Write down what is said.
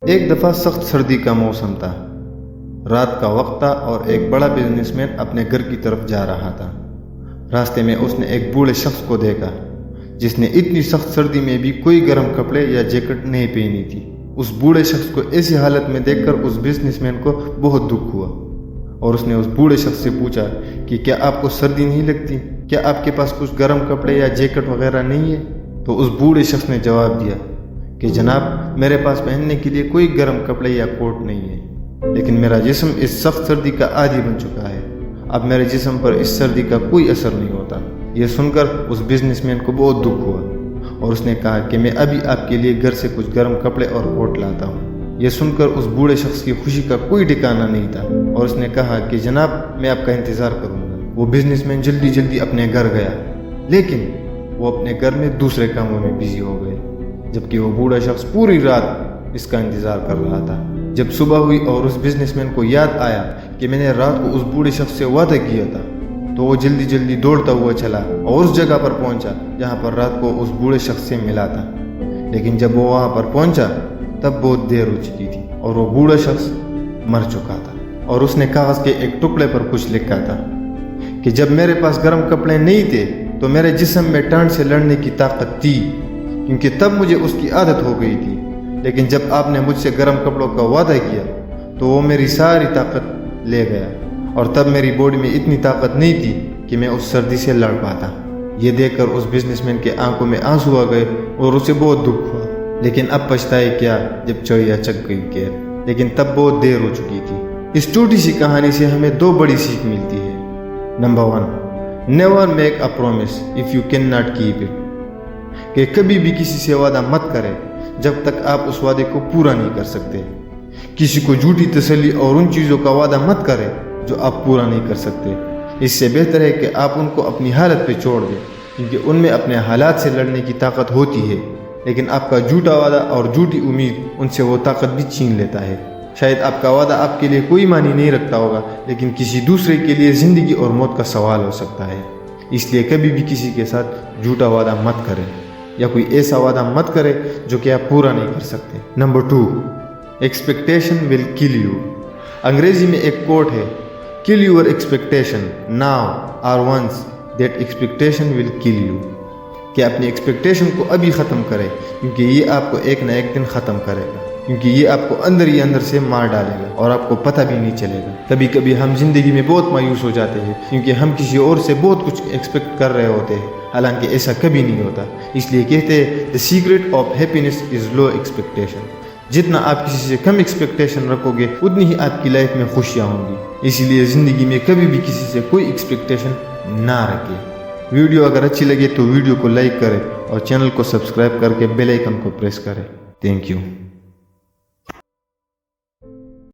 ایک دفعہ سخت سردی کا موسم تھا، رات کا وقت تھا اور ایک بڑا بزنس مین اپنے گھر کی طرف جا رہا تھا۔ راستے میں اس نے ایک بوڑھے شخص کو دیکھا جس نے اتنی سخت سردی میں بھی کوئی گرم کپڑے یا جیکٹ نہیں پہنی تھی۔ اس بوڑھے شخص کو ایسی حالت میں دیکھ کر اس بزنس مین کو بہت دکھ ہوا اور اس نے اس بوڑھے شخص سے پوچھا کہ کیا آپ کو سردی نہیں لگتی؟ کیا آپ کے پاس کچھ گرم کپڑے یا جیکٹ وغیرہ نہیں ہے؟ تو اس بوڑھے شخص نے جواب دیا کہ جناب، میرے پاس پہننے کے لیے کوئی گرم کپڑے یا کوٹ نہیں ہے، لیکن میرا جسم اس سخت سردی کا عادی بن چکا ہے، اب میرے جسم پر اس سردی کا کوئی اثر نہیں ہوتا۔ یہ سن کر اس بزنس مین کو بہت دکھ ہوا اور اس نے کہا کہ میں ابھی آپ کے لیے گھر سے کچھ گرم کپڑے اور کوٹ لاتا ہوں۔ یہ سن کر اس بوڑھے شخص کی خوشی کا کوئی ٹھکانہ نہیں تھا اور اس نے کہا کہ جناب، میں آپ کا انتظار کروں گا۔ وہ بزنس مین جلدی جلدی اپنے گھر گیا، لیکن وہ اپنے گھر میں دوسرے کاموں میں بزی ہو گئے، جبکہ وہ بوڑھا شخص پوری رات اس کا انتظار کر رہا تھا۔ جب صبح ہوئی اور اس بزنس مین کو یاد آیا کہ میں نے رات کو اس بوڑھے شخص سے وعدہ کیا تھا، تو وہ جلدی جلدی دوڑتا ہوا چلا اور اس جگہ پر پہنچا جہاں پر رات کو اس بوڑھے شخص سے ملا تھا۔ لیکن جب وہ وہاں پر پہنچا تب بہت دیر ہو چکی تھی اور وہ بوڑھا شخص مر چکا تھا، اور اس نے کاغذ کے ایک ٹکڑے پر کچھ لکھا تھا کہ جب میرے پاس گرم کپڑے نہیں تھے تو میرے جسم میں ٹانڈ سے لڑنے کی طاقت تھی، کیونکہ تب مجھے اس کی عادت ہو گئی تھی، لیکن جب آپ نے مجھ سے گرم کپڑوں کا وعدہ کیا تو وہ میری ساری طاقت لے گیا، اور تب میری باڈی میں اتنی طاقت نہیں تھی کہ میں اس سردی سے لڑ پاتا۔ یہ دیکھ کر اس بزنس مین کے آنکھوں میں آنسو آ گئے اور اسے بہت دکھ ہوا، لیکن اب پچھتائے کیا جب چڑیا چگ گئی کیر، لیکن تب بہت دیر ہو چکی تھی۔ اس چھوٹی سی کہانی سے ہمیں دو بڑی سیکھ ملتی ہے۔ Number 1، never make a promise if you can not keep it, کہ کبھی بھی کسی سے وعدہ مت کرے جب تک آپ اس وعدے کو پورا نہیں کر سکتے۔ کسی کو جھوٹی تسلی اور ان چیزوں کا وعدہ مت کرے جو آپ پورا نہیں کر سکتے۔ اس سے بہتر ہے کہ آپ ان کو اپنی حالت پہ چھوڑ دیں، کیونکہ ان میں اپنے حالات سے لڑنے کی طاقت ہوتی ہے، لیکن آپ کا جھوٹا وعدہ اور جھوٹی امید ان سے وہ طاقت بھی چھین لیتا ہے۔ شاید آپ کا وعدہ آپ کے لیے کوئی معنی نہیں رکھتا ہوگا، لیکن کسی دوسرے کے لیے زندگی اور موت کا سوال ہو سکتا ہے۔ اس لیے کبھی بھی کسی کے ساتھ جھوٹا وعدہ مت کریں، یا کوئی ایسا وعدہ مت کرے جو کہ آپ پورا نہیں کر سکتے۔ نمبر 2، ایکسپیکٹیشن ول کل یو۔ انگریزی میں ایک کوٹ ہے، kill your expectation now or once that expectation will kill you، کہ اپنی ایکسپیکٹیشن کو ابھی ختم کرے، کیونکہ یہ آپ کو ایک نہ ایک دن ختم کرے گا، کیونکہ یہ آپ کو اندر ہی اندر سے مار ڈالے گا اور آپ کو پتہ بھی نہیں چلے گا۔ کبھی کبھی ہم زندگی میں بہت مایوس ہو جاتے ہیں کیونکہ ہم کسی اور سے بہت کچھ ایکسپیکٹ کر رہے ہوتے ہیں، حالانکہ ایسا کبھی نہیں ہوتا۔ اس لیے کہتے ہیں the secret of happiness is low expectation۔ جتنا آپ کسی سے کم ایکسپیکٹیشن رکھو گے اتنی ہی آپ کی لائف میں خوشیاں ہوں گی۔ اسی لیے زندگی میں کبھی بھی کسی سے کوئی ایکسپیکٹیشن نہ رکھے۔ ویڈیو اگر اچھی لگے تو ویڈیو کو لائک کریں اور چینل کو سبسکرائب کر کے بیل آئیکن کو پریس کریں۔ Thank you.